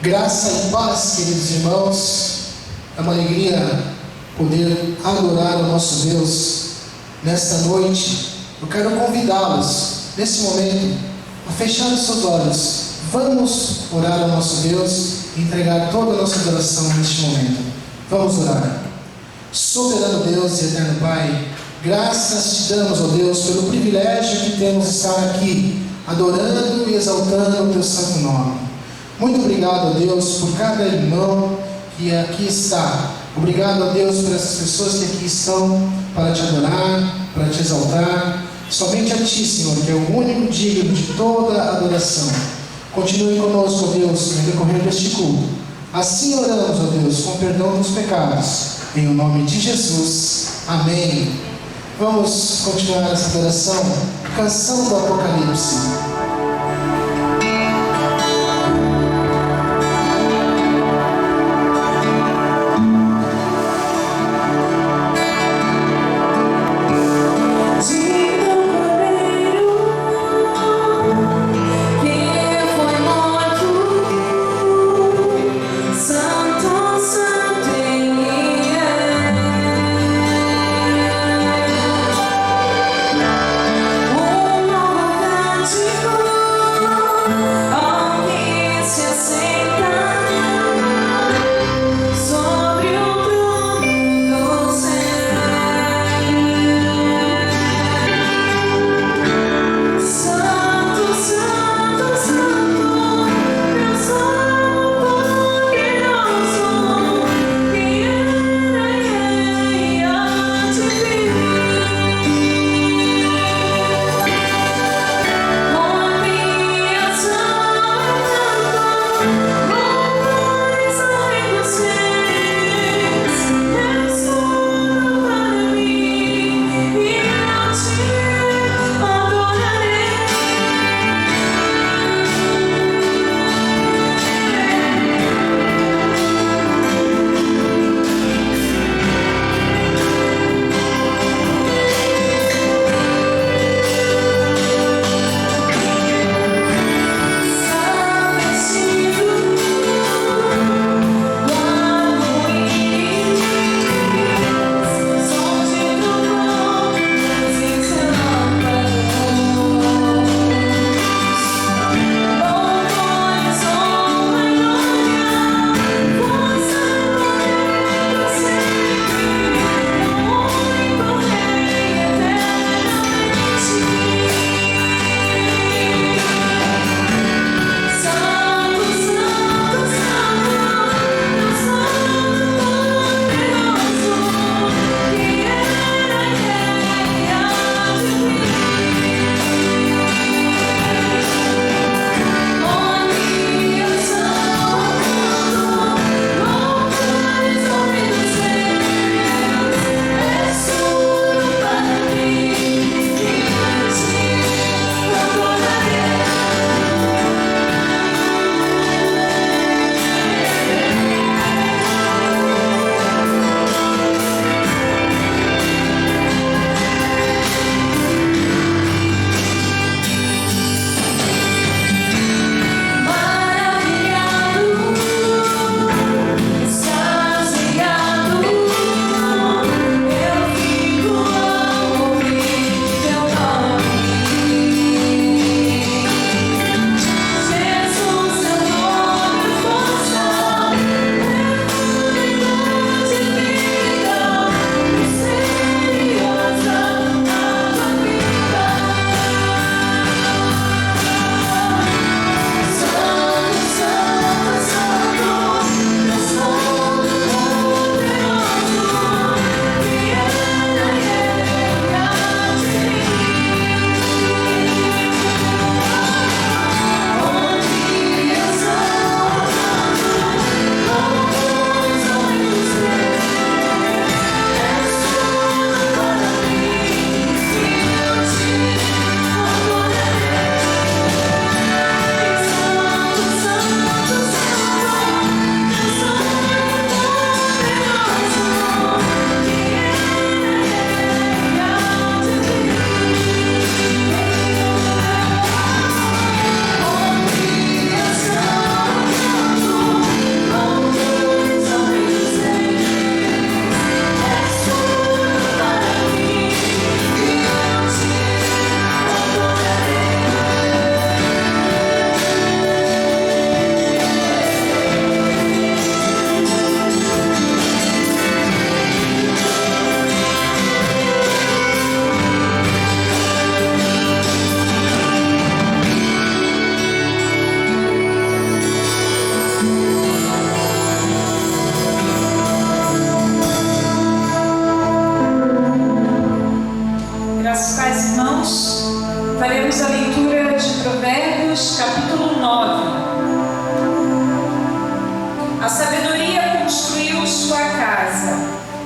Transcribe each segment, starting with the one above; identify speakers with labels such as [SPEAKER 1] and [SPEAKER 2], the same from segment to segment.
[SPEAKER 1] Graça e paz, queridos irmãos. É uma alegria poder adorar o nosso Deus nesta noite. Eu quero convidá-los, nesse momento, a fechar os seus olhos. Vamos orar ao nosso Deus e entregar toda a nossa adoração neste momento. Vamos orar. Soberano Deus e eterno Pai, graças te damos, ó Deus, pelo privilégio que temos de estar aqui, adorando e exaltando o teu santo nome. Muito obrigado, ó Deus, por cada irmão que aqui está. Obrigado, ó Deus, por essas pessoas que aqui estão para te adorar, para te exaltar. Somente a ti, Senhor, que é o único digno de toda a adoração. Continue conosco, ó Deus, no decorrer deste culto. Assim oramos, ó Deus, com perdão dos pecados. Em o nome de Jesus. Amém. Vamos continuar essa adoração. Canção do Apocalipse.
[SPEAKER 2] Oh,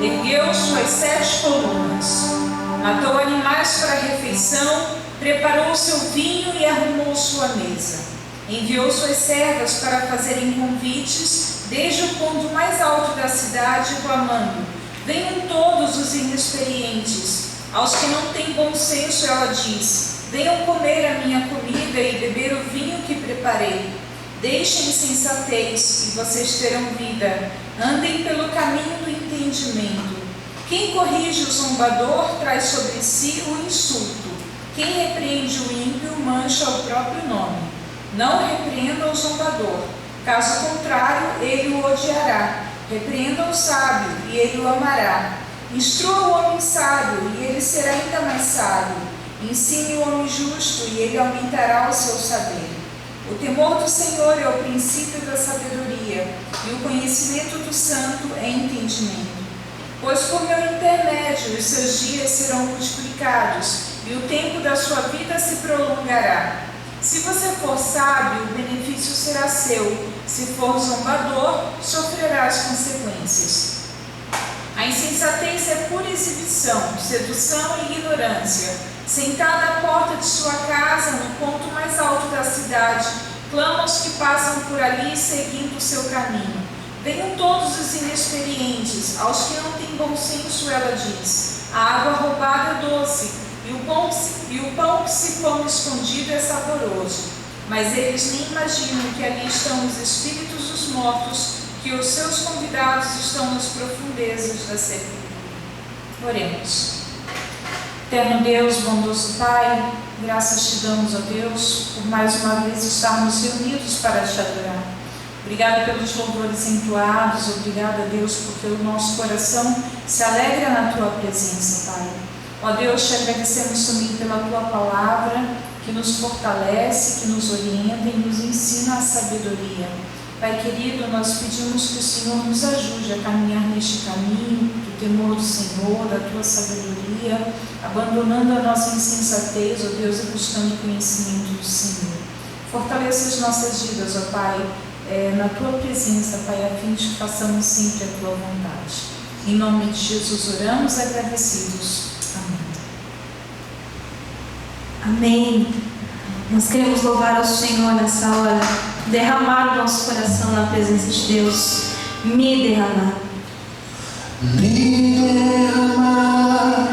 [SPEAKER 2] Ergueu suas 7 colunas. Matou animais para a refeição, preparou seu vinho e arrumou sua mesa. Enviou suas servas para fazerem convites desde o ponto mais alto da cidade, clamando: venham todos os inexperientes. Aos que não têm bom senso, ela diz: venham comer a minha comida e beber o vinho que preparei. Deixem insensatez e vocês terão vida. Andem pelo caminho do entendimento. Quem corrige o zombador traz sobre si o insulto. Quem repreende o ímpio mancha o próprio nome. Não repreenda o zombador, caso contrário, ele o odiará. Repreenda o sábio, e ele o amará. Instrua o homem sábio, e ele será ainda mais sábio. Ensine o homem justo, e ele aumentará o seu saber. O temor do Senhor é o princípio da sabedoria, e o conhecimento do santo é entendimento. Pois por meu intermédio os seus dias serão multiplicados, e o tempo da sua vida se prolongará. Se você for sábio, o benefício será seu. Se for zombador, sofrerá as consequências. A insensatez é pura exibição, sedução e ignorância. Sentada à porta de sua casa, no ponto mais alto da cidade, clama aos que passam por ali seguindo o seu caminho. Venham todos os inexperientes, aos que não têm bom senso, ela diz: a água roubada é doce, e o pão que se come escondido é saboroso. Mas eles nem imaginam que ali estão os espíritos dos mortos, que os seus convidados estão nas profundezas da sepultura. Oremos. Eterno Deus, bondoso Pai, graças te damos, ó Deus, por mais uma vez estarmos reunidos para te adorar. Obrigada pelos louvores entoados, obrigada, Deus, porque o nosso coração se alegra na tua presença, Pai. Ó Deus, te agradecemos também pela tua palavra, que nos fortalece, que nos orienta e nos ensina a sabedoria. Pai querido, nós pedimos que o Senhor nos ajude a caminhar neste caminho do temor do Senhor, da tua sabedoria, abandonando a nossa insensatez, ó Deus, e buscando o conhecimento do Senhor. Fortaleça as nossas vidas, ó Pai, na tua presença, Pai, a fim de que façamos sempre a tua vontade. Em nome de Jesus oramos agradecidos.
[SPEAKER 3] Amém. Nós queremos louvar ao Senhor nessa hora, derramar o nosso coração na presença de Deus, me derramar.
[SPEAKER 1] Me derramar,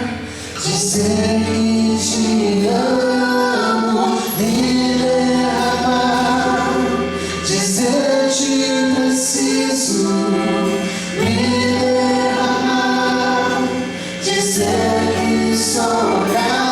[SPEAKER 1] dizer que te amo, me derramar, dizer que preciso, me derramar, dizer que sou grato.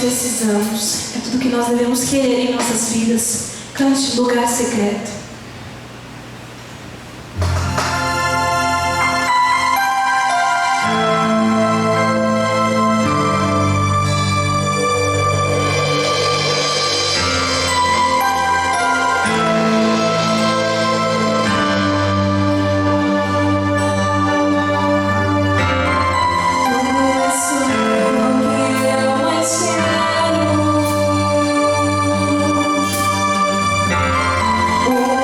[SPEAKER 3] precisamos, é tudo que nós devemos querer em nossas vidas. Cante lugar secreto.
[SPEAKER 4] Oh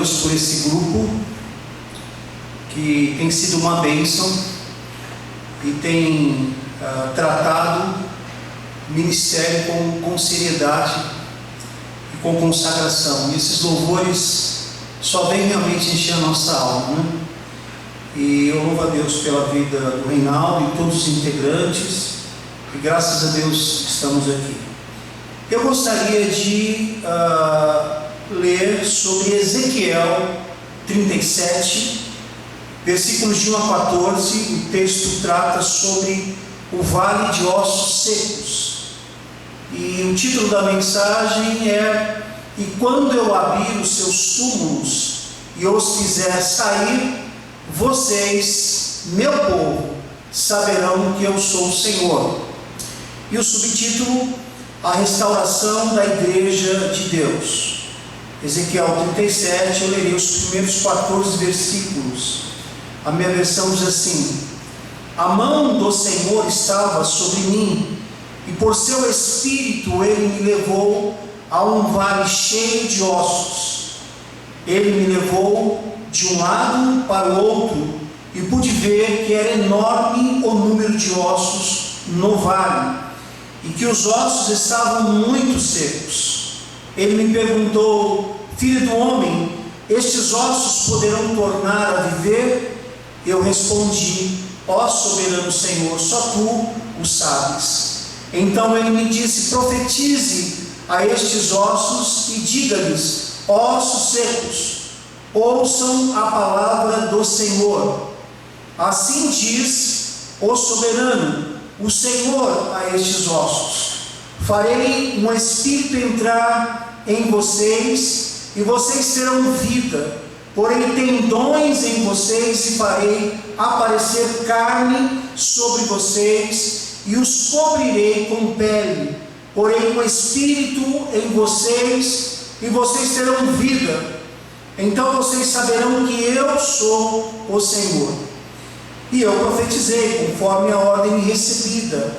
[SPEAKER 4] Deus por esse grupo, que tem sido uma bênção e tem tratado o ministério com seriedade e com consagração. E esses louvores só vêm realmente encher a nossa alma, né? E eu louvo a Deus pela vida do Reinaldo e todos os integrantes, e graças a Deus estamos aqui. Eu gostaria de ler sobre Ezequiel 37, versículos de 1 a 14. O texto trata sobre o vale de ossos secos, e o título da mensagem é: e quando eu abrir os seus túmulos e os fizer sair, vocês, meu povo, saberão que eu sou o Senhor. E o subtítulo: a restauração da igreja de Deus. Ezequiel 37, eu lerei os primeiros 14 versículos. A minha versão diz assim: a mão do Senhor estava sobre mim, e por seu espírito ele me levou a um vale cheio de ossos. Ele me levou de um lado para o outro, e pude ver que era enorme o número de ossos no vale, e que os ossos estavam muito secos. Ele me perguntou: filho do homem, estes ossos poderão tornar a viver? Eu respondi: ó soberano Senhor, só tu o sabes. Então ele me disse: profetize a estes ossos e diga-lhes: ossos secos, ouçam a palavra do Senhor. Assim diz o soberano, o Senhor, a estes ossos: farei um espírito entrar em vocês, e vocês terão vida, porém tendões em vocês, e farei aparecer carne sobre vocês, e os cobrirei com pele, porém um espírito em vocês, e vocês terão vida. Então vocês saberão que eu sou o Senhor. E eu profetizei conforme a ordem recebida.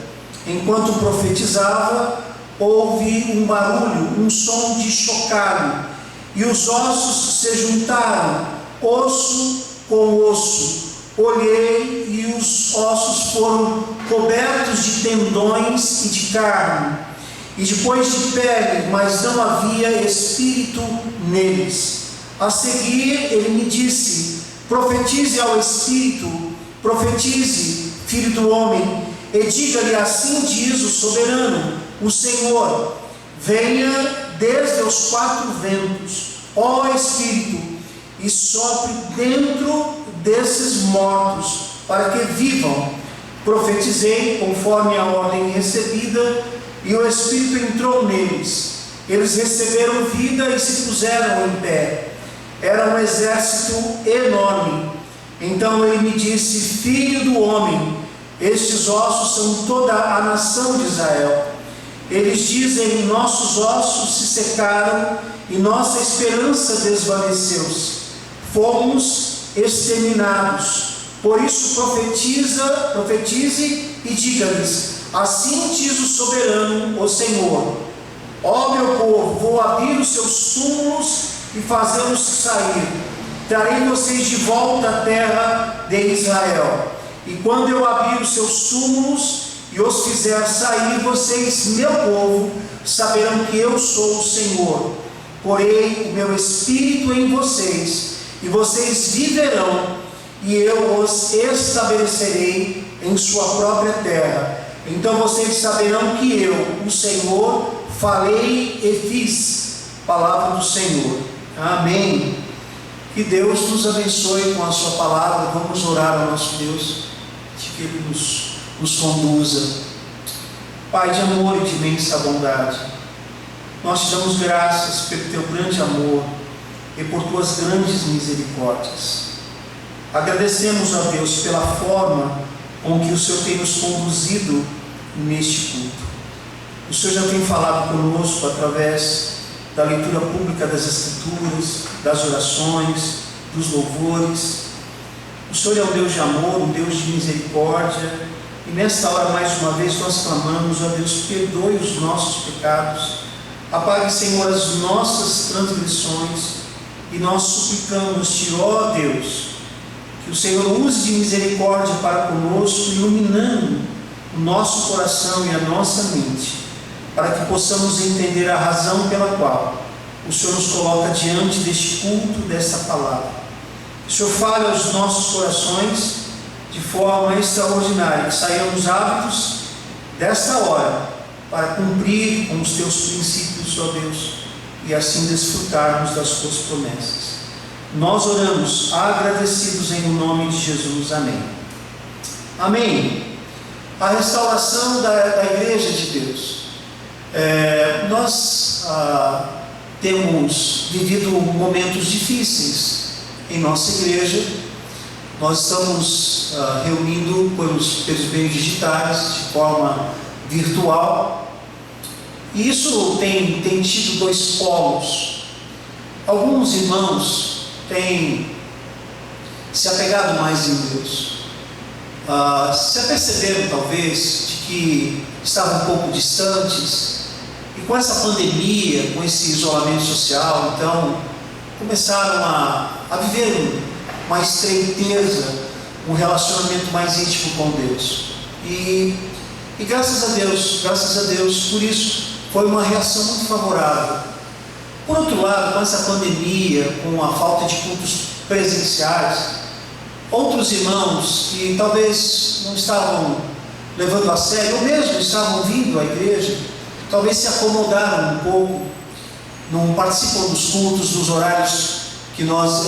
[SPEAKER 4] Enquanto profetizava, houve um barulho, um som de chocalho, e os ossos se juntaram, osso com osso. Olhei, e os ossos foram cobertos de tendões e de carne, e depois de pele, mas não havia espírito neles. A seguir ele me disse: profetize ao espírito, profetize, filho do homem, e diga-lhe: assim diz o soberano, o Senhor: venha desde os quatro ventos, ó espírito, e sopre dentro desses mortos, para que vivam. Profetizei conforme a ordem recebida, e o espírito entrou neles. Eles receberam vida e se puseram em pé. Era um exército enorme. Então ele me disse: filho do homem, estes ossos são toda a nação de Israel. Eles dizem: nossos ossos se secaram e nossa esperança desvaneceu-se. Fomos exterminados. Por isso profetize e diga-lhes: assim diz o soberano, o Senhor: ó meu povo, vou abrir os seus túmulos e fazê-los sair. Trarei vocês de volta à terra de Israel. E quando eu abrir os seus túmulos e os fizer sair, vocês, meu povo, saberão que eu sou o Senhor. Porei o meu espírito em vocês, e vocês viverão, e eu os estabelecerei em sua própria terra. Então vocês saberão que eu, o Senhor, falei e fiz. Palavra do Senhor. Amém. Que Deus nos abençoe com a sua palavra. Vamos orar ao nosso Deus, de que Ele nos conduza. Pai de amor e de imensa bondade, nós te damos graças pelo teu grande amor e por tuas grandes misericórdias. Agradecemos a Deus pela forma com que o Senhor tem nos conduzido neste culto. O Senhor já tem falado conosco através da leitura pública das Escrituras, das orações, dos louvores. O Senhor é um Deus de amor, um Deus de misericórdia, e nesta hora mais uma vez nós clamamos: ó Deus, perdoe os nossos pecados, apague, Senhor, as nossas transgressões, e nós suplicamos-te, ó Deus, que o Senhor use de misericórdia para conosco, iluminando o nosso coração e a nossa mente, para que possamos entender a razão pela qual o Senhor nos coloca diante deste culto, desta palavra. Que o Senhor fale aos nossos corações de forma extraordinária, que saiamos hábitos desta hora para cumprir com os teus princípios, ó Deus, e assim desfrutarmos das tuas promessas. Nós oramos agradecidos em nome de Jesus. Amém. Amém. A restauração da igreja de Deus. Nós temos vivido momentos difíceis em nossa igreja. Nós estamos reunindo pelos meios digitais, de forma virtual. E isso tem tido dois polos. Alguns irmãos têm se apegado mais em Deus. Se aperceberam talvez de que estavam um pouco distantes, e com essa pandemia, com esse isolamento social, então começaram a viver uma estreiteza, um relacionamento mais íntimo com Deus. E graças a Deus, por isso foi uma reação muito favorável. Por outro lado, com essa pandemia, com a falta de cultos presenciais, outros irmãos que talvez não estavam levando a sério, ou mesmo estavam vindo à igreja, talvez se acomodaram um pouco, não participam dos cultos, dos horários que nós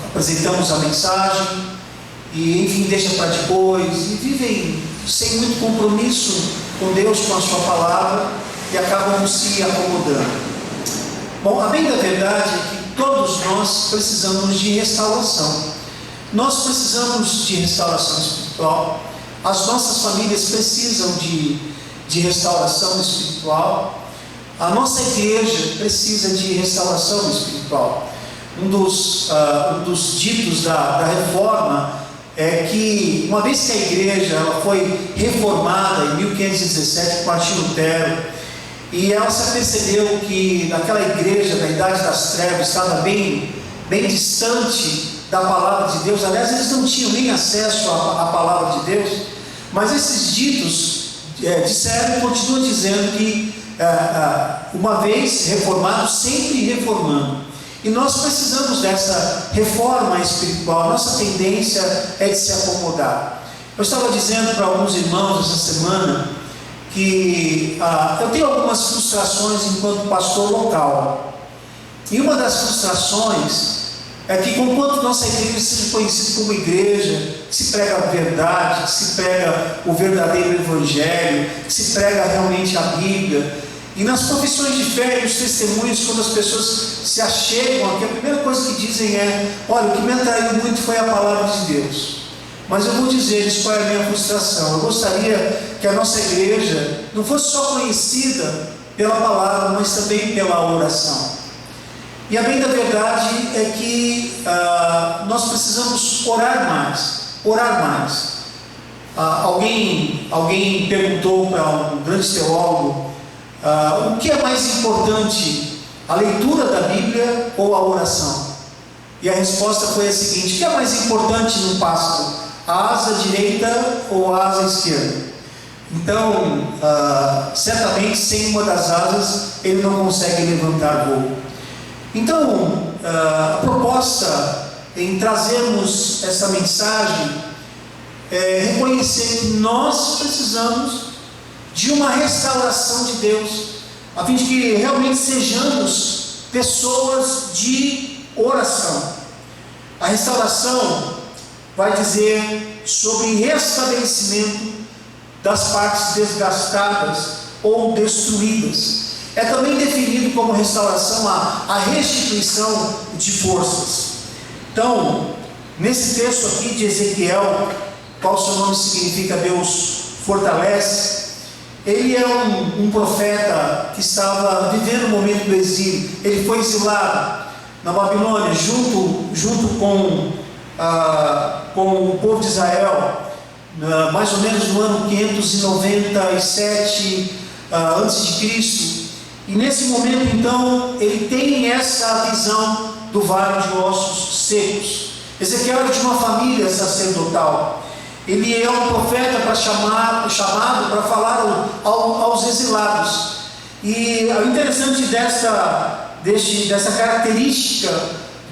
[SPEAKER 4] apresentamos a mensagem, e enfim, deixam para depois, e vivem sem muito compromisso com Deus, com a sua palavra, e acabam se acomodando. Bom, a bem da verdade é que todos nós precisamos de restauração. Nós precisamos de restauração espiritual. As nossas famílias precisam de restauração espiritual. A nossa igreja precisa de restauração espiritual. Um dos ditos da reforma é que, uma vez que a igreja ela foi reformada em 1517 por Martim Lutero, e ela se apercebeu que naquela igreja da Idade das Trevas estava bem distante da palavra de Deus. Aliás, eles não tinham nem acesso à palavra de Deus, mas esses ditos disseram e continuam dizendo que uma vez reformado, sempre reformando. E nós precisamos dessa reforma espiritual. Nossa tendência é de se acomodar. Eu estava dizendo para alguns irmãos essa semana que eu tenho algumas frustrações enquanto pastor local. E uma das frustrações é que, conquanto nossa igreja seja conhecida como igreja que se prega a verdade, que se prega o verdadeiro evangelho, que se prega realmente a Bíblia, e nas profissões de fé e os testemunhos, quando as pessoas se achegam aqui, a primeira coisa que dizem é: olha, o que me atraiu muito foi a palavra de Deus. Mas eu vou dizer-lhes qual é a minha frustração. Eu gostaria que a nossa igreja não fosse só conhecida pela palavra, mas também pela oração. E a bem da verdade é que nós precisamos orar mais. Alguém perguntou para um grande teólogo o que é mais importante, a leitura da Bíblia ou a oração? E a resposta foi a seguinte: o que é mais importante no pasto, a asa direita ou a asa esquerda? Então, certamente sem uma das asas ele não consegue levantar voo. Então, a proposta em trazermos essa mensagem é reconhecer que nós precisamos de uma restauração de Deus, a fim de que realmente sejamos pessoas de oração. A restauração vai dizer sobre restabelecimento das partes desgastadas ou destruídas. É também definido como restauração a restituição de forças. Então, nesse texto aqui de Ezequiel, qual seu nome significa Deus fortalece, ele é um profeta que estava vivendo o momento do exílio. Ele foi exilado na Babilônia junto com o povo de Israel, mais ou menos no ano 597 a.C. E nesse momento, então, ele tem essa visão do vale de ossos secos. Ezequiel era de uma família sacerdotal. Ele é um profeta chamado para falar aos exilados. E o interessante dessa característica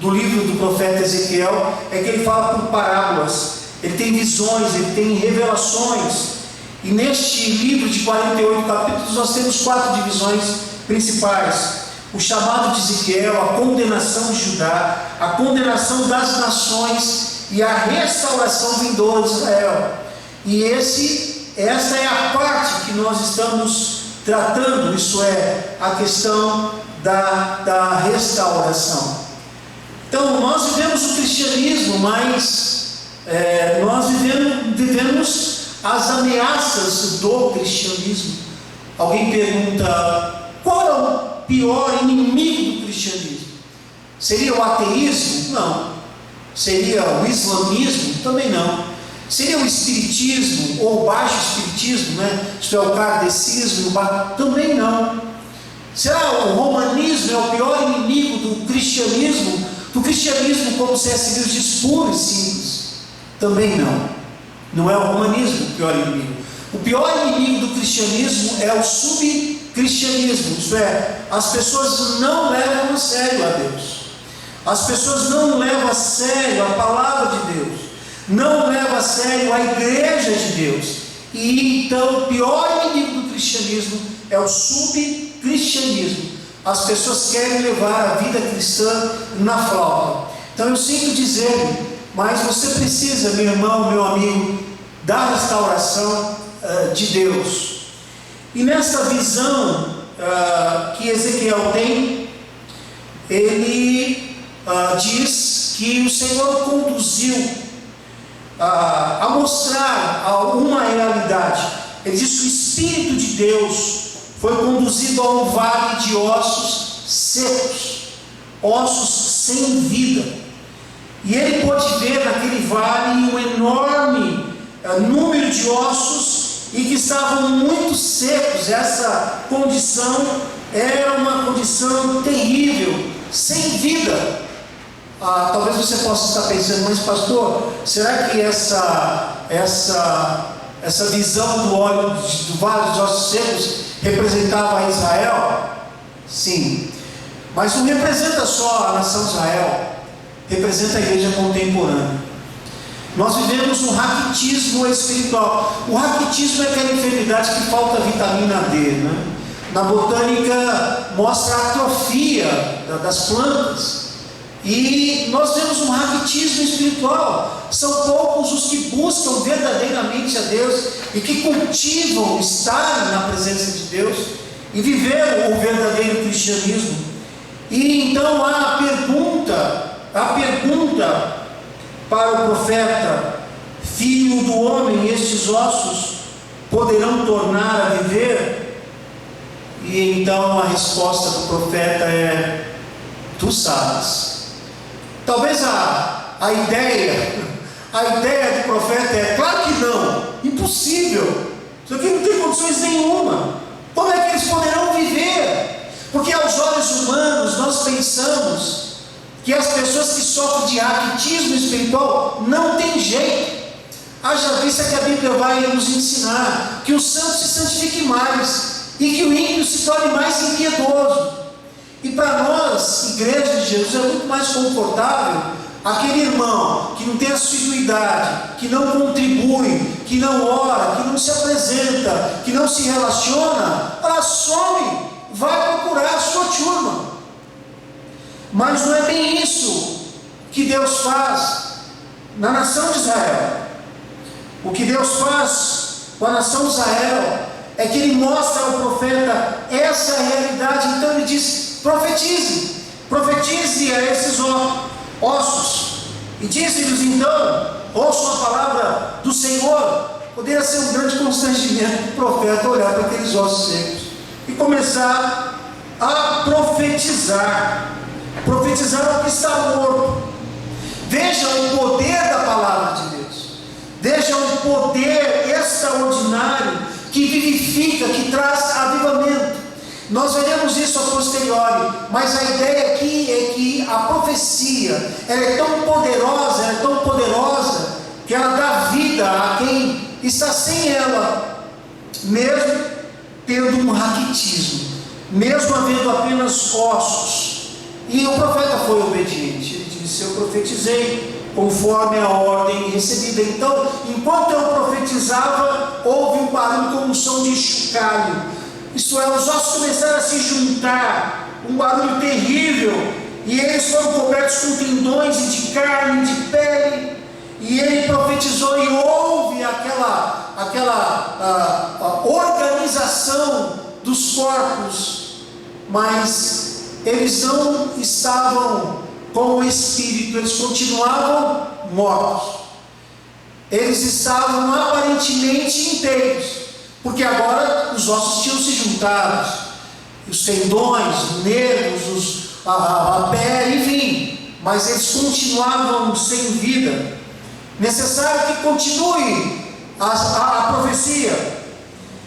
[SPEAKER 4] do livro do profeta Ezequiel é que ele fala por parábolas, ele tem visões, ele tem revelações. E neste livro de 48 capítulos nós temos 4 divisões principais: o chamado de Ezequiel, a condenação de Judá, a condenação das nações e a restauração vindoura de Israel. E esta é a parte que nós estamos tratando, isso é, a questão da restauração. Então, nós vivemos o cristianismo, mas nós vivemos as ameaças do cristianismo. Alguém pergunta: qual é o pior inimigo do cristianismo? Seria o ateísmo? Não. Seria o islamismo? Também não. Seria o espiritismo ou o baixo espiritismo, isto é, o kardecismo? Também não. Será o romanismo é o pior inimigo do cristianismo? Do cristianismo, como C.S. Lewis diz, puro e simples? Também não. Não é o romanismo o pior inimigo. O pior inimigo do cristianismo é o subcristianismo, isto é, as pessoas não levam a sério a Deus. As pessoas não levam a sério a palavra de Deus, não levam a sério a igreja de Deus. E então o pior inimigo do cristianismo é o subcristianismo. As pessoas querem levar a vida cristã na flauta. Então eu sinto dizer, mas você precisa, meu irmão, meu amigo, da restauração de Deus. E nessa visão que Ezequiel tem, ele diz que o Senhor conduziu a mostrar uma realidade. Ele diz que o Espírito de Deus foi conduzido a um vale de ossos secos, ossos sem vida. E ele pôde ver naquele vale um enorme número de ossos e que estavam muito secos. Essa condição era uma condição terrível, sem vida. Talvez você possa estar pensando: mas pastor, será que essa visão do vale de ossos secos representava Israel? Sim, mas não representa só a nação Israel, representa a igreja contemporânea. Nós vivemos um raquitismo espiritual. O raquitismo é aquela enfermidade que falta vitamina D, Na botânica mostra a atrofia das plantas. E nós temos um raquitismo espiritual. São poucos os que buscam verdadeiramente a Deus e que cultivam estar na presença de Deus e viver o verdadeiro cristianismo. E então há a pergunta para o profeta: filho do homem, estes ossos poderão tornar a viver? E então a resposta do profeta é: tu sabes. Talvez a ideia do profeta é: claro que não, impossível, isso aqui não tem condições nenhuma. Como é que eles poderão viver? Porque aos olhos humanos nós pensamos que as pessoas que sofrem de raquitismo espiritual não tem jeito. Haja vista que a Bíblia vai nos ensinar que o santo se santifique mais e que o ímpio se torne mais impiedoso. E para nós, igreja de Jesus, é muito mais confortável aquele irmão que não tem assiduidade, que não contribui, que não ora, que não se apresenta, que não se relaciona, ela some, vai procurar a sua turma. Mas não é bem isso que Deus faz na nação de Israel. O que Deus faz com a nação de Israel é que Ele mostra ao profeta essa realidade. Então Ele diz: profetize a esses ossos. E disse-lhes então: ouçam a palavra do Senhor. Poderia ser um grande constrangimento do profeta olhar para aqueles ossos secos e começar a profetizar o que está morto. Veja o poder da palavra de Deus, veja o poder extraordinário que vivifica, que traz avivamento. Nós veremos isso a posteriori, mas a ideia aqui é que a profecia, ela é tão poderosa, que ela dá vida a quem está sem ela, mesmo tendo um raquitismo, mesmo havendo apenas ossos. E o profeta foi obediente, ele disse: eu profetizei conforme a ordem recebida. Então, enquanto eu profetizava, houve um barulho como um som de chocalho, isto é, os ossos começaram a se juntar, um barulho terrível, e eles foram cobertos com tendões e de carne, de pele, e ele profetizou, e houve aquela organização dos corpos, mas eles não estavam com o espírito, eles continuavam mortos, eles estavam aparentemente inteiros, porque agora os ossos tinham se juntado, os tendões, os nervos, a pele, enfim, mas eles continuavam sem vida. Necessário que continue a profecia.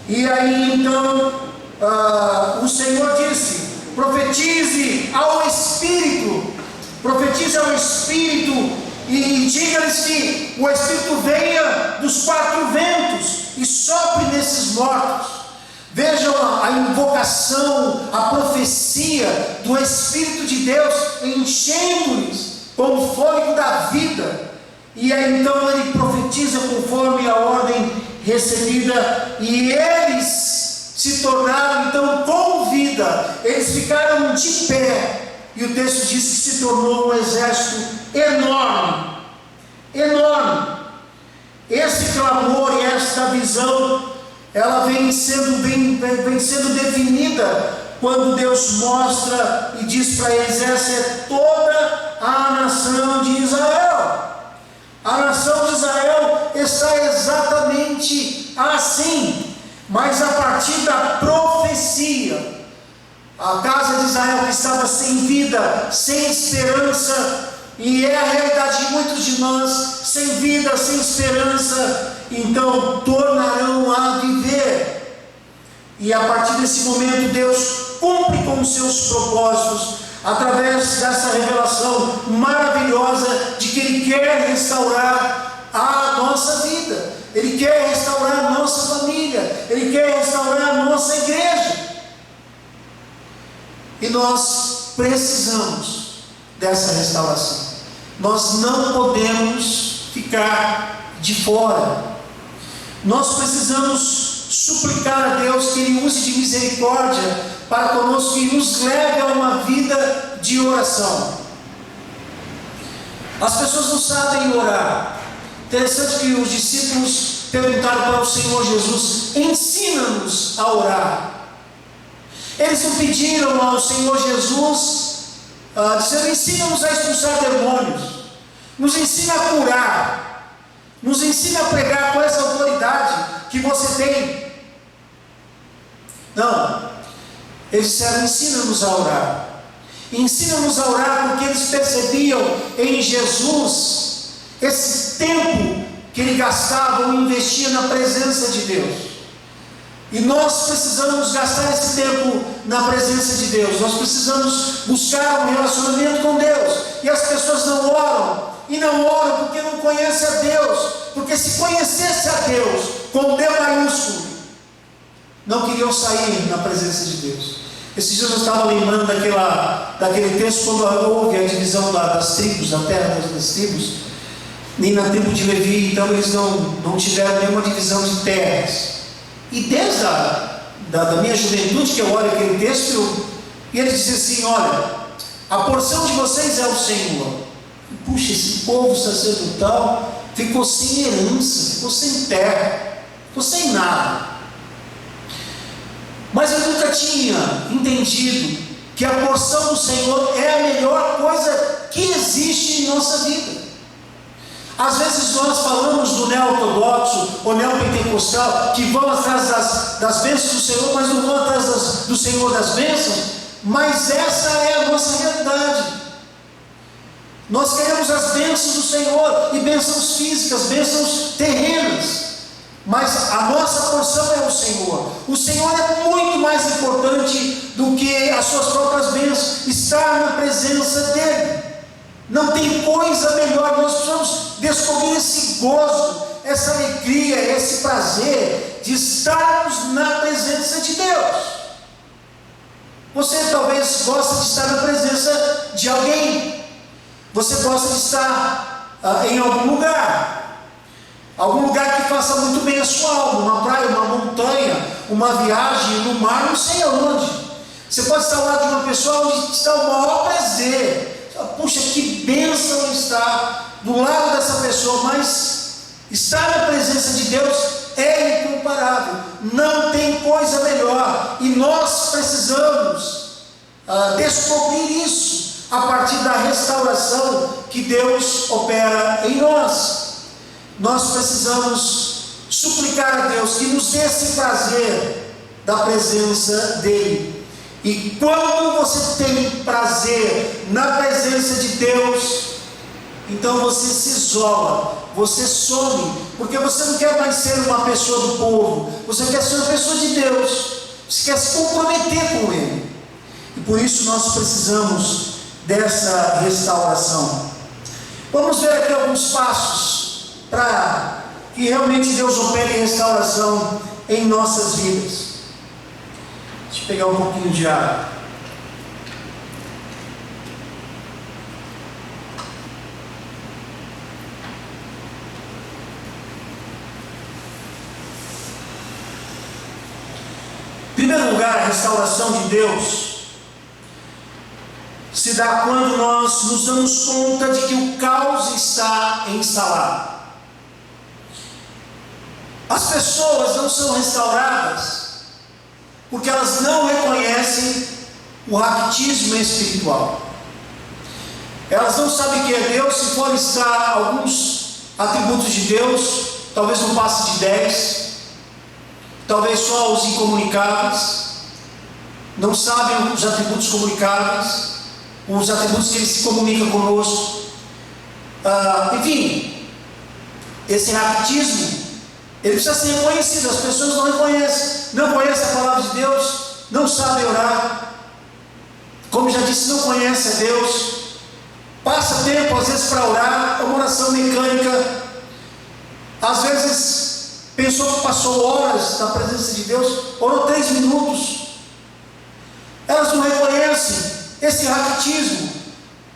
[SPEAKER 4] E aí então o Senhor disse: profetize ao Espírito, e diga-lhes que o Espírito venha dos quatro ventos e sopre nesses mortos. Vejam a invocação, a profecia do Espírito de Deus enchendo-lhes com o fôlego da vida. E aí então ele profetiza conforme a ordem recebida, e eles se tornaram então com vida, eles ficaram de pé, e o texto diz que se tornou um exército enorme. Esse clamor e esta visão, ela vem sendo definida quando Deus mostra e diz para eles: essa é toda a nação de Israel. A nação de Israel está exatamente assim, mas a partir da profecia. A casa de Israel que estava sem vida, sem esperança, e é a realidade de muitos de nós, sem vida, sem esperança, então tornarão a viver. E a partir desse momento Deus cumpre com os seus propósitos, através dessa revelação maravilhosa de que Ele quer restaurar a nossa vida, Ele quer restaurar a nossa família, Ele quer restaurar a nossa igreja. E nós precisamos dessa restauração. Nós não podemos ficar de fora. Nós precisamos suplicar a Deus que Ele use de misericórdia para conosco e nos leve a uma vida de oração. As pessoas não sabem orar. Interessante que os discípulos perguntaram para o Senhor Jesus: ensina-nos a orar. Eles não pediram ao Senhor Jesus, dizendo: ensina-nos a expulsar demônios, nos ensina a curar, nos ensina a pregar com essa autoridade que você tem. Não, eles disseram: ensina-nos a orar. Ensina-nos a orar, porque eles percebiam em Jesus esse tempo que Ele gastava ou investia na presença de Deus. E nós precisamos gastar esse tempo na presença de Deus. Nós precisamos buscar um relacionamento com Deus. E as pessoas não oram. E não oram porque não conhecem a Deus. Porque se conhecesse a Deus com D maiúsculo, não queriam sair na presença de Deus. Esses dias eu estava lembrando daquele texto quando houve a divisão das tribos, da terra das tribos. Nem na tribo de Levi, então eles não tiveram nenhuma divisão de terras. E desde da minha juventude que eu olho aquele texto, e ele diz assim: olha, a porção de vocês é o Senhor. E, puxa, esse povo sacerdotal ficou sem herança, ficou sem terra, ficou sem nada. Mas eu nunca tinha entendido que a porção do Senhor é a melhor coisa que existe em nossa vida. Às vezes nós falamos do neo-ortodoxo ou neopentecostal que vão atrás das bênçãos do Senhor, mas não vão atrás do Senhor das bênçãos. Mas essa é a nossa realidade. Nós queremos as bênçãos do Senhor, e bênçãos físicas, bênçãos terrenas. mas a nossa porção é o Senhor. O Senhor é muito mais importante do que as suas próprias bênçãos, estar na presença dEle. Não tem coisa melhor. Nós precisamos descobrir esse gozo, essa alegria, esse prazer de estarmos na presença de Deus. Você talvez goste de estar na presença de alguém. Você gosta de estar em algum lugar que faça muito bem a sua alma, uma praia, uma montanha, uma viagem no mar, não sei aonde. Você pode estar ao lado de uma pessoa onde está o maior prazer. Puxa, que bênção estar do lado dessa pessoa, mas estar na presença de Deus é incomparável. Não tem coisa melhor, e nós precisamos descobrir isso a partir da restauração que Deus opera em nós. Nós precisamos suplicar a Deus que nos dê esse prazer da presença dEle. E quando você tem prazer na presença de Deus, então você se isola, você some, porque você não quer mais ser uma pessoa do povo, você quer ser uma pessoa de Deus, você quer se comprometer com Ele. E por isso nós precisamos dessa restauração. Vamos ver aqui alguns passos para que realmente Deus opere restauração em nossas vidas. Deixa eu pegar um pouquinho de água. Em primeiro lugar, a restauração de Deus se dá quando nós nos damos conta de que o caos está instalado. As pessoas não são restauradas porque elas não reconhecem o raquitismo espiritual. Elas não sabem que é Deus. Se for listar alguns atributos de Deus, talvez não passe de 10, talvez só os incomunicáveis. Não sabem os atributos comunicáveis, os atributos que Ele se comunica conosco. Enfim, esse raquitismo, ele precisa ser reconhecido. As pessoas não reconhecem, não conhecem a palavra de Deus, não sabem orar, como já disse, não conhecem a Deus, passa tempo às vezes para orar, é uma oração mecânica, às vezes pensou que passou horas na presença de Deus, orou 3 minutos. Elas não reconhecem esse raquitismo,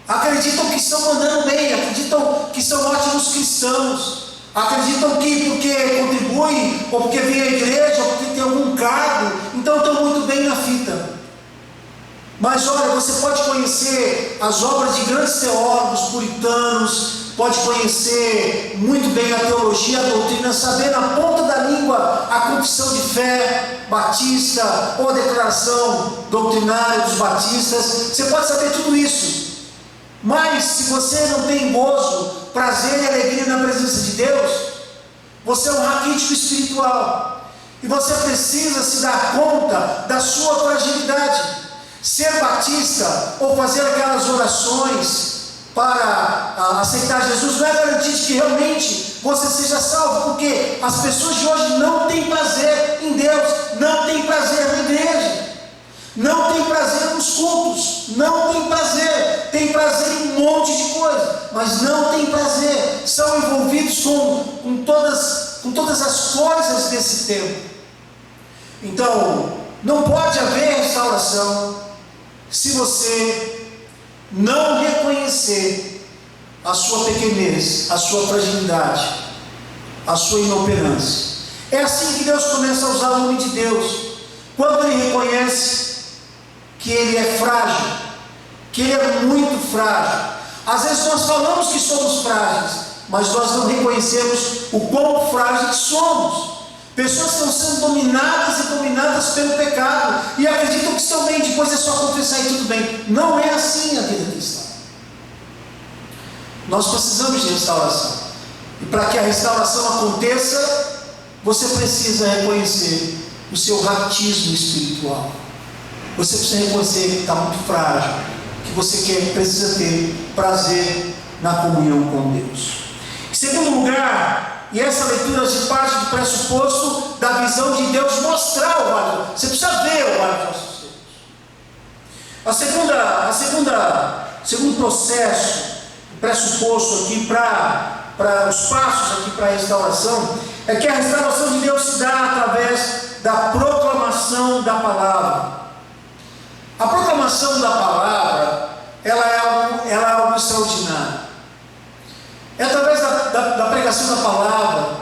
[SPEAKER 4] acreditam que estão mandando bem, acreditam que são ótimos cristãos, acreditam que porque contribuem, ou porque vem à igreja, ou porque tem algum cargo, então estão muito bem na fita. Mas olha, você pode conhecer as obras de grandes teólogos puritanos, pode conhecer muito bem a teologia, a doutrina, saber na ponta da língua a confissão de fé batista, ou a declaração doutrinária dos batistas. Você pode saber tudo isso, mas se você não tem gozo, prazer e alegria na presença de Deus, você é um raquítico espiritual, e você precisa se dar conta da sua fragilidade. Ser batista ou fazer aquelas orações para aceitar Jesus não é garantia de que realmente você seja salvo, porque as pessoas de hoje não têm prazer em Deus, não têm prazer na igreja, não têm prazer nos cultos, não tem prazer em um monte de coisa, mas não tem prazer, são envolvidos com todas as coisas desse tempo. Então, não pode haver restauração se você não reconhecer a sua pequenez, a sua fragilidade, a sua inoperância. É assim que Deus começa a usar o nome de Deus, quando Ele reconhece que Ele é frágil, que Ele é muito frágil. Às vezes nós falamos que somos frágeis, mas nós não reconhecemos o quão frágeis somos. Pessoas estão sendo dominadas pelo pecado e acreditam que estão bem, depois é só confessar e tudo bem. Não é assim a vida cristã. Nós precisamos de restauração, e para que a restauração aconteça, você precisa reconhecer o seu raquitismo espiritual. Você precisa reconhecer que está muito frágil, que você precisa ter prazer na comunhão com Deus. Em segundo lugar, E essa leitura se parte do pressuposto da visão de Deus mostrar o vale. Você precisa ver o vale dos ossos secos. Segundo processo, pressuposto aqui para os passos aqui para a restauração, é que a restauração de Deus se dá através da proclamação da palavra. A proclamação da palavra, ela é algo extraordinário. É através da pregação da palavra,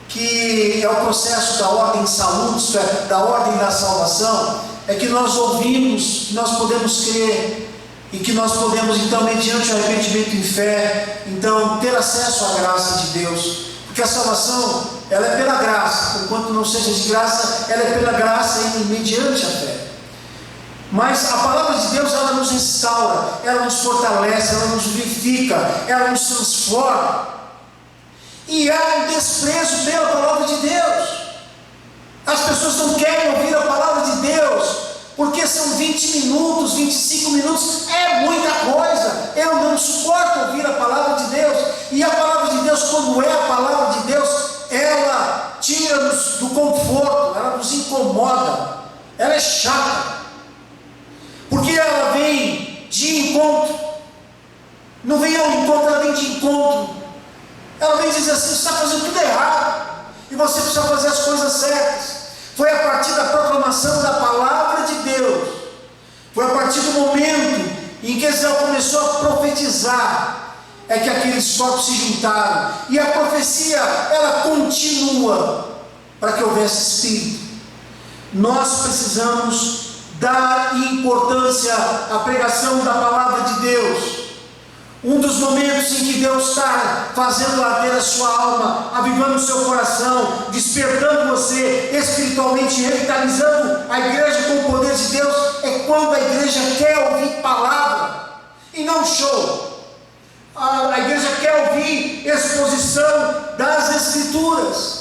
[SPEAKER 4] que é o processo da ordem de saúde, isto é, da ordem da salvação, é que nós ouvimos, que nós podemos crer, e que nós podemos, então, mediante o arrependimento em fé, então, ter acesso à graça de Deus. Porque a salvação, ela é pela graça, enquanto não seja de graça, ela é pela graça e mediante a fé. Mas a palavra de Deus, ela nos restaura, ela nos fortalece, ela nos vivifica, ela nos transforma. E há um desprezo pela palavra de Deus. As pessoas não querem ouvir a palavra de Deus, porque são 20 minutos, 25 minutos, é muita coisa. Eu não suporto ouvir a palavra de Deus. E a palavra de Deus, quando é a palavra de Deus, ela tira-nos do conforto, ela nos incomoda, ela é chata. Porque ela vem de encontro, não vem ao encontro, ela vem de encontro. Ela vem dizer assim: você está fazendo tudo errado, e você precisa fazer as coisas certas. Foi a partir da proclamação da palavra de Deus, foi a partir do momento em que Ezequiel começou a profetizar, é que aqueles corpos se juntaram, e a profecia, ela continua, para que houvesse espírito. Nós precisamos dar importância à pregação da palavra de Deus. Um dos momentos em que Deus está fazendo arder a sua alma, avivando o seu coração, despertando você espiritualmente, revitalizando a igreja com o poder de Deus, é quando a igreja quer ouvir palavra e não show. A igreja quer ouvir exposição das Escrituras.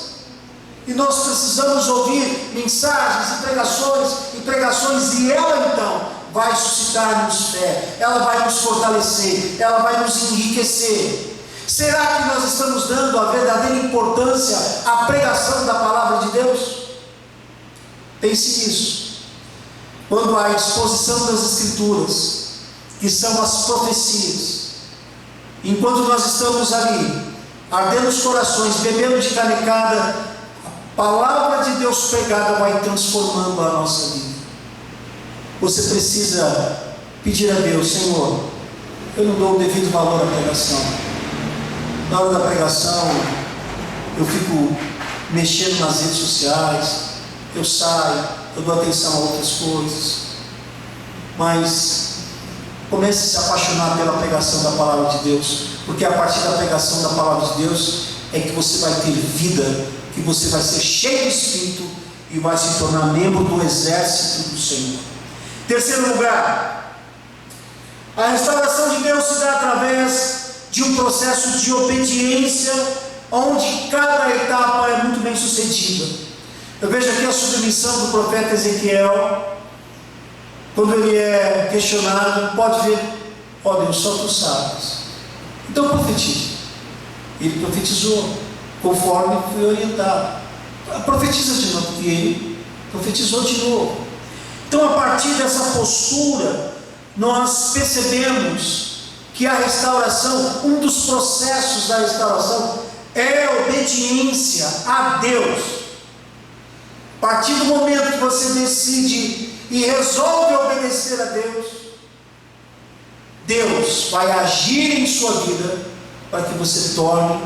[SPEAKER 4] E nós precisamos ouvir mensagens e pregações, e ela então vai suscitar-nos fé, ela vai nos fortalecer, ela vai nos enriquecer. Será que nós estamos dando a verdadeira importância à pregação da palavra de Deus? Pense nisso. Quando há a exposição das Escrituras, que são as profecias, enquanto nós estamos ali, ardendo os corações, bebendo de canecada, a palavra de Deus pregada vai transformando a nossa vida. Você precisa pedir a Deus: Senhor, eu não dou o devido valor à pregação. Na hora da pregação, eu fico mexendo nas redes sociais, eu saio, eu dou atenção a outras coisas. Mas comece a se apaixonar pela pregação da palavra de Deus, porque a partir da pregação da palavra de Deus é que você vai ter vida, que você vai ser cheio de Espírito e vai se tornar membro do exército do Senhor. Terceiro lugar, a restauração de Deus se dá através de um processo de obediência, onde cada etapa é muito bem sucedida. Eu vejo aqui a submissão do profeta Ezequiel, quando ele é questionado: pode ver, ó Deus, só tu sabes, então profetiza. Ele profetizou, conforme foi orientado. Profetiza de novo, e ele profetizou de novo. Então, a partir dessa postura, nós percebemos que a restauração, um dos processos da restauração, é a obediência a Deus. A partir do momento que você decide e resolve obedecer a Deus, Deus vai agir em sua vida para que você se torne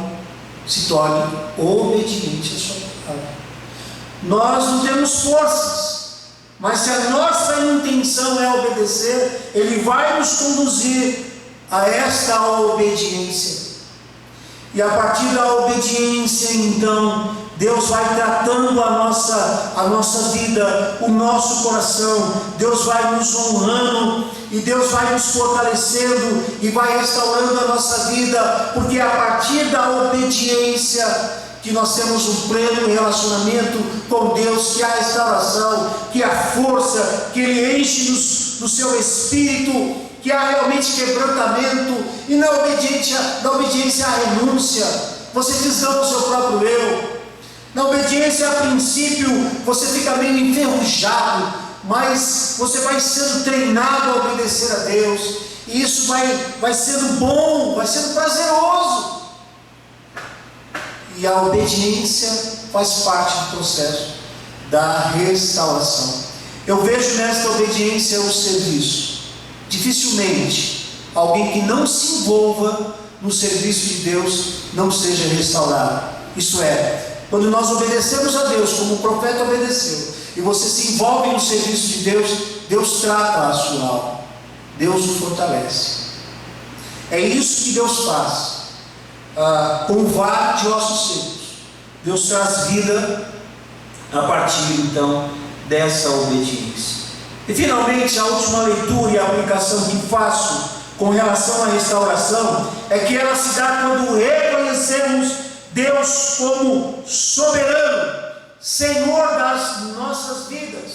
[SPEAKER 4] obediente à sua palavra. Nós não temos forças, mas se a nossa intenção é obedecer, Ele vai nos conduzir a esta obediência. E a partir da obediência, então, Deus vai tratando a nossa vida, o nosso coração. Deus vai nos honrando e Deus vai nos fortalecendo e vai restaurando a nossa vida, porque é a partir da obediência que nós temos um pleno relacionamento com Deus, que há restauração, que há força, que Ele enche-nos do seu Espírito, que há realmente quebrantamento, e na obediência há renúncia, você desama o seu próprio eu. Na obediência, a princípio, você fica meio enferrujado, mas você vai sendo treinado a obedecer a Deus, e isso vai sendo bom, vai sendo prazeroso. E a obediência faz parte do processo da restauração. Eu vejo nesta obediência o serviço. Dificilmente alguém que não se envolva no serviço de Deus não seja restaurado. Isso é, quando nós obedecemos a Deus como o profeta obedeceu, e você se envolve no serviço de Deus, Deus trata a sua alma, Deus o fortalece. É isso que Deus faz com o vale de ossos secos. Deus traz vida a partir então dessa obediência. E finalmente, a última leitura e a aplicação que faço com relação à restauração é que ela se dá quando reconhecemos Deus como soberano, Senhor das nossas vidas.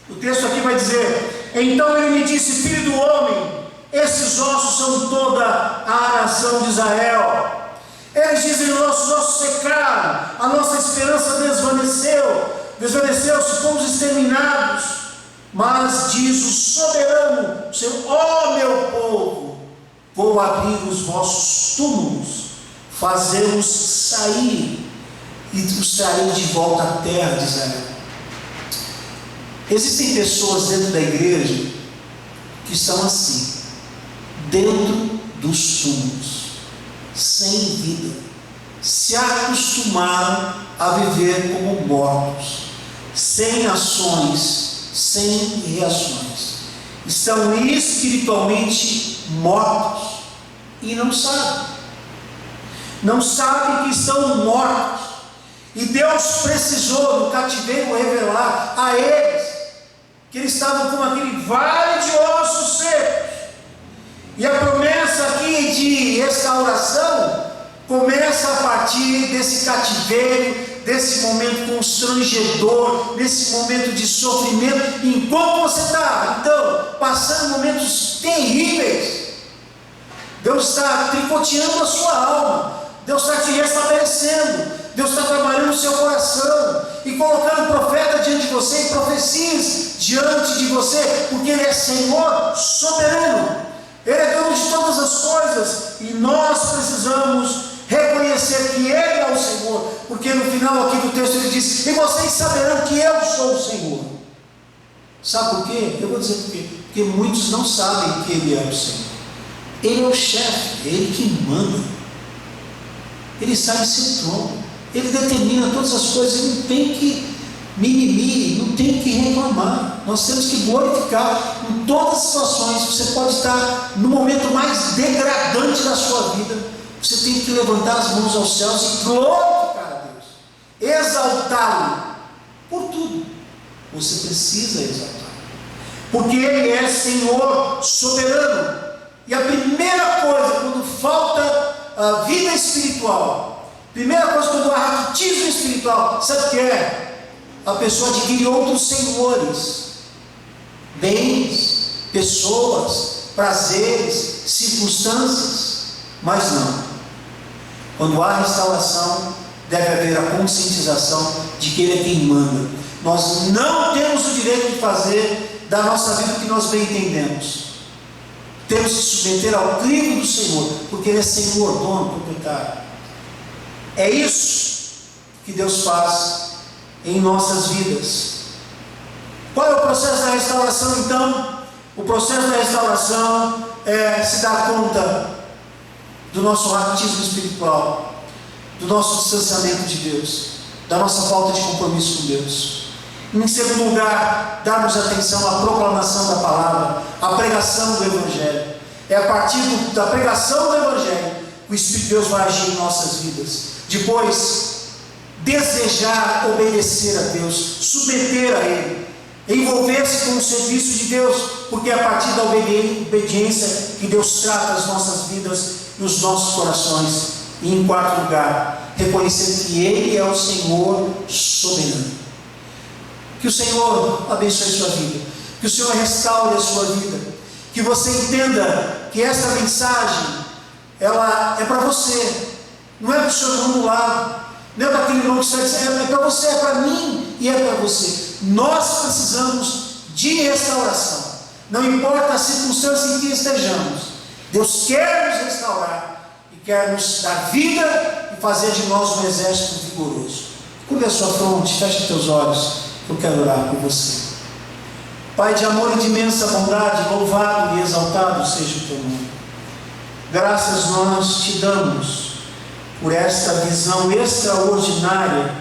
[SPEAKER 4] O texto aqui vai dizer: então ele me disse, filho do homem, esses ossos são toda a nação de Israel. Eles dizem, nossos ossos secaram, a nossa esperança desvaneceu-se, fomos exterminados. Mas diz o soberano, ó meu povo, vou abrir os vossos túmulos, fazê-los sair e os trair de volta à terra de Israel. Existem pessoas dentro da igreja que são assim, dentro dos túmulos, sem vida, se acostumaram a viver como mortos, sem ações, sem reações, estão espiritualmente mortos e não sabem que estão mortos. E Deus precisou no cativeiro revelar a eles que eles estavam como aquele vale de ossos secos. E a promessa aqui de restauração começa a partir desse cativeiro, desse momento constrangedor, desse momento de sofrimento, enquanto você está, então, passando momentos terríveis. Deus está tricoteando a sua alma, Deus está te restabelecendo, Deus está trabalhando no seu coração, e colocando o profeta diante de você, e profecias diante de você, porque Ele é Senhor soberano, Ele é dono de todas as coisas, e nós precisamos reconhecer que Ele é o Senhor, porque no final aqui do texto ele diz, e vocês saberão que eu sou o Senhor. Sabe por quê? Eu vou dizer por quê. Porque muitos não sabem que Ele é o Senhor. Ele é o chefe, é Ele que manda, Ele está em seu trono, Ele determina todas as coisas, Ele não tem que mimimi, não tem que reclamar. Nós temos que glorificar em todas as situações. Você pode estar no momento mais degradante da sua vida, você tem que levantar as mãos aos céus e glorificar a Deus, exaltá-lo por tudo. Você precisa exaltá-lo, porque Ele é Senhor soberano. E a primeira coisa, quando falta a vida espiritual, primeira coisa quando há raquitismo espiritual, sabe o que é? A pessoa adquire outros senhores, bens, pessoas, prazeres, circunstâncias, mas não. Quando há restauração, deve haver a conscientização de que Ele é quem manda. Nós não temos o direito de fazer da nossa vida o que nós bem entendemos. Temos que submeter ao crivo do Senhor, porque Ele é Senhor, dono, proprietário. É isso que Deus faz em nossas vidas. Qual é o processo da restauração então? O processo da restauração é se dar conta do nosso raquitismo espiritual, do nosso distanciamento de Deus, da nossa falta de compromisso com Deus. Em segundo lugar, darmos atenção à proclamação da palavra, à pregação do Evangelho. É a partir da pregação do Evangelho que o Espírito de Deus vai agir em nossas vidas. Depois, desejar obedecer a Deus, submeter a Ele, envolver-se com o serviço de Deus, porque é a partir da obediência que Deus trata as nossas vidas e os nossos corações. E em quarto lugar, reconhecer que Ele é o Senhor soberano. Que o Senhor abençoe a sua vida, que o Senhor restaure a sua vida, que você entenda que esta mensagem ela é para você, Não é para o seu irmão do lado, não é para aquele irmão que está dizendo, é para você, é para mim e é para você. Nós precisamos de restauração. Não importa a circunstância em que estejamos, Deus quer nos restaurar e quer nos dar vida e fazer de nós um exército vigoroso. Curve a sua fronte, feche teus olhos, eu quero orar por você. Pai de amor e de imensa bondade, louvado e exaltado seja o teu nome. Graças nós te damos por esta visão extraordinária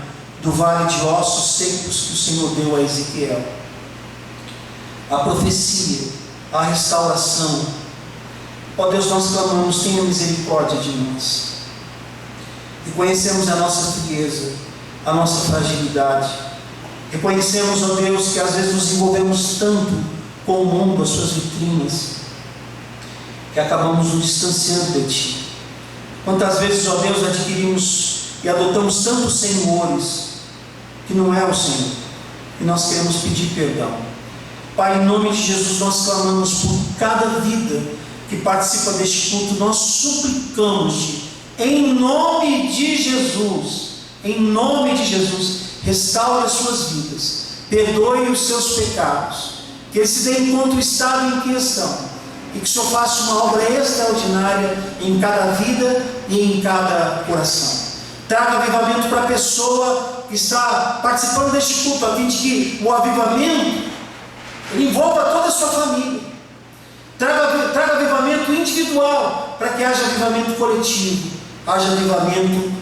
[SPEAKER 4] do vale de ossos secos que o Senhor deu a Ezequiel. A profecia, a restauração. Ó Deus, nós clamamos, tenha misericórdia de nós. Reconhecemos a nossa frieza, a nossa fragilidade. Reconhecemos, ó Deus, que às vezes nos envolvemos tanto com o mundo, as suas vitrinas, que acabamos nos distanciando de Ti. Quantas vezes, ó Deus, adquirimos e adotamos tantos senhores que não é o Senhor, e nós queremos pedir perdão. Pai, em nome de Jesus, nós clamamos por cada vida que participa deste culto, nós suplicamos-te, em nome de Jesus, restaure as suas vidas, perdoe os seus pecados, que eles se deem conta do estado em que estão, e que o Senhor faça uma obra extraordinária em cada vida e em cada coração. Traga avivamento para a pessoa que está participando deste culto, a fim de que o avivamento envolva toda a sua família. Traga avivamento individual, para que haja avivamento coletivo, haja avivamento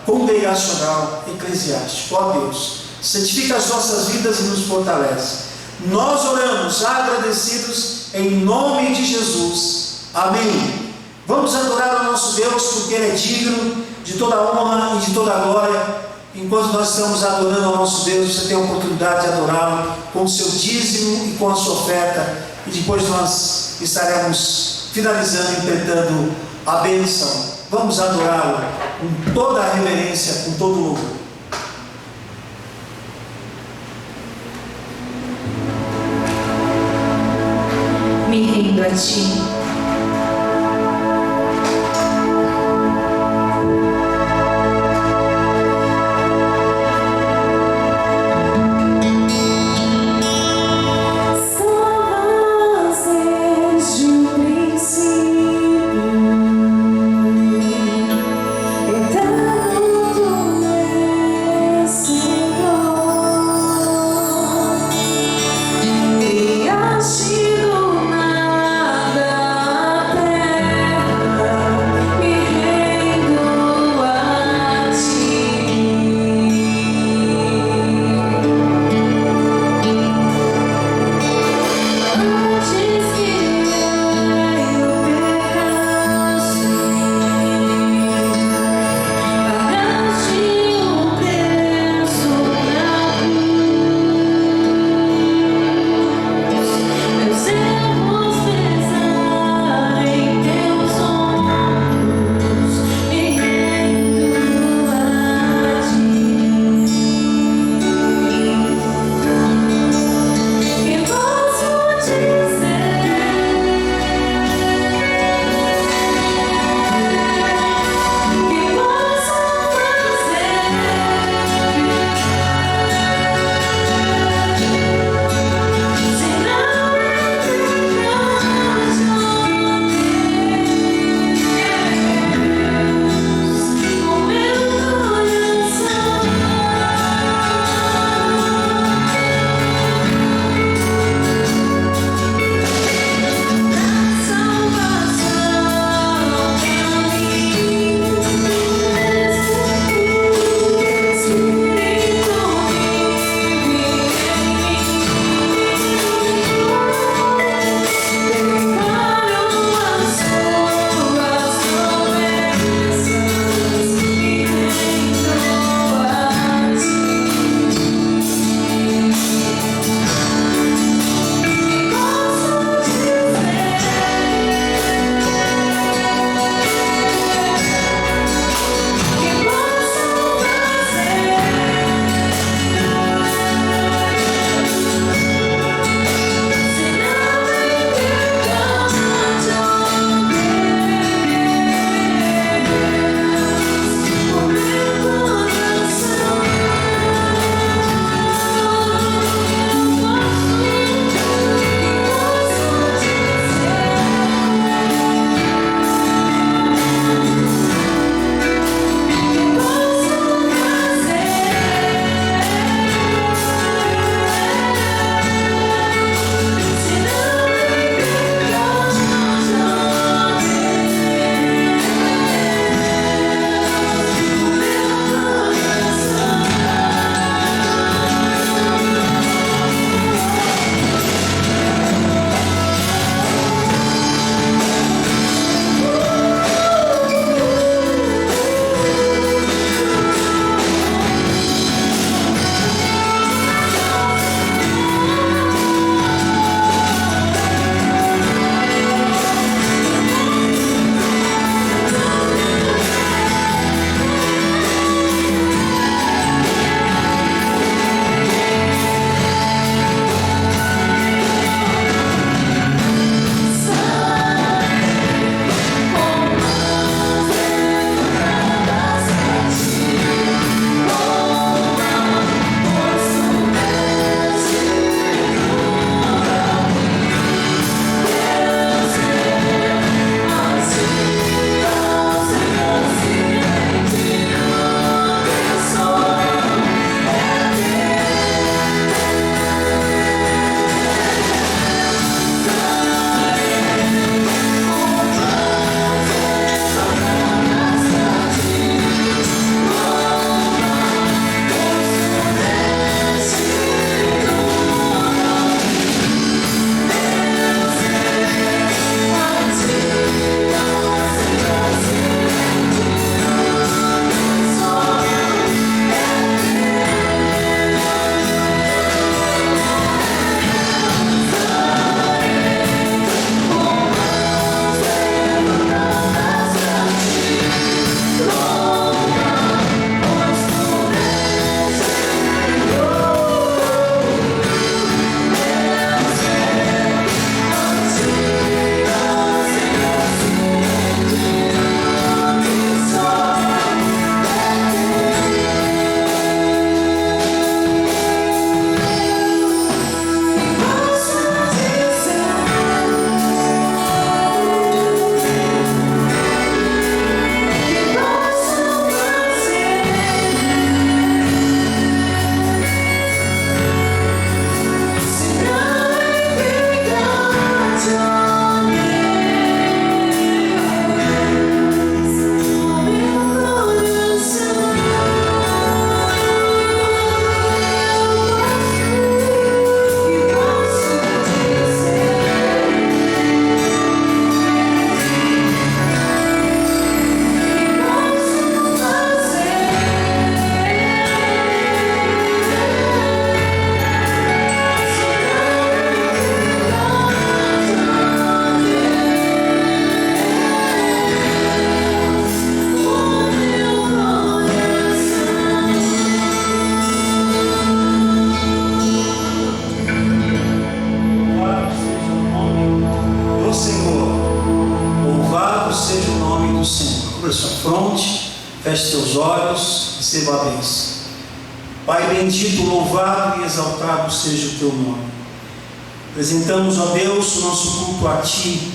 [SPEAKER 4] congregacional, eclesiástico. Ó Deus, santifica as nossas vidas e nos fortalece. Nós oramos agradecidos em nome de Jesus. Amém. Vamos adorar o nosso Deus, porque Ele é digno de toda a honra e de toda a glória. Enquanto nós estamos adorando ao nosso Deus, você tem a oportunidade de adorá-lo com o seu dízimo e com a sua oferta, e depois nós estaremos finalizando e interpretando a bênção. Vamos adorá-lo com toda a reverência, com todo o louvor.
[SPEAKER 3] Me rendo a Ti.
[SPEAKER 5] Do nada
[SPEAKER 4] Louvado seja o nome do Senhor. Cubra sua fronte, feche seus olhos, receba a bênção. Pai bendito, louvado e exaltado seja o teu nome. Apresentamos, ó Deus, o nosso culto a Ti,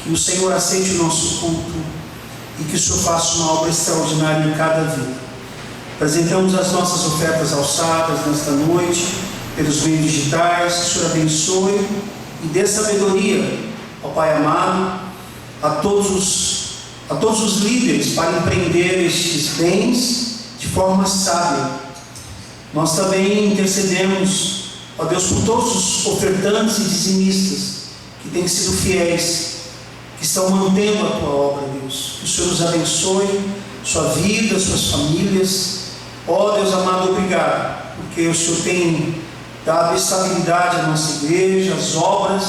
[SPEAKER 4] que o Senhor aceite o nosso culto e que o Senhor faça uma obra extraordinária em cada vida. Apresentamos as nossas ofertas alçadas nesta noite, pelos meios digitais, que o Senhor abençoe e dê sabedoria, ó Pai amado, a todos os líderes para empreender estes bens de forma sábia. Nós também intercedemos, ó Deus, por todos os ofertantes e dizimistas que têm sido fiéis, que estão mantendo a Tua obra, Deus. Que o Senhor os abençoe, sua vida, suas famílias. Ó Deus amado, obrigado, porque o Senhor tem dado estabilidade à nossa igreja, às obras,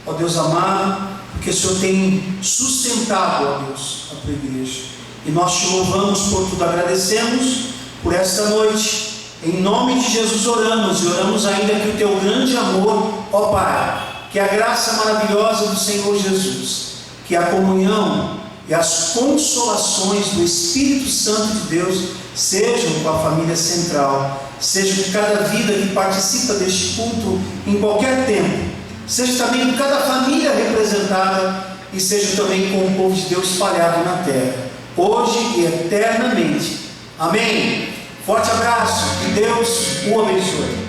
[SPEAKER 4] ó Deus amado, porque o Senhor tem sustentado, ó Deus, a Tua igreja. E nós Te louvamos por tudo, agradecemos por esta noite. Em nome de Jesus oramos, e oramos ainda que o Teu grande amor, ó Pai, que a graça maravilhosa do Senhor Jesus, que a comunhão e as consolações do Espírito Santo de Deus sejam com a família central, seja com cada vida que participa deste culto em qualquer tempo, seja também com cada família representada e seja também com o povo de Deus espalhado na terra, hoje e eternamente. Amém. Forte abraço, que Deus o abençoe.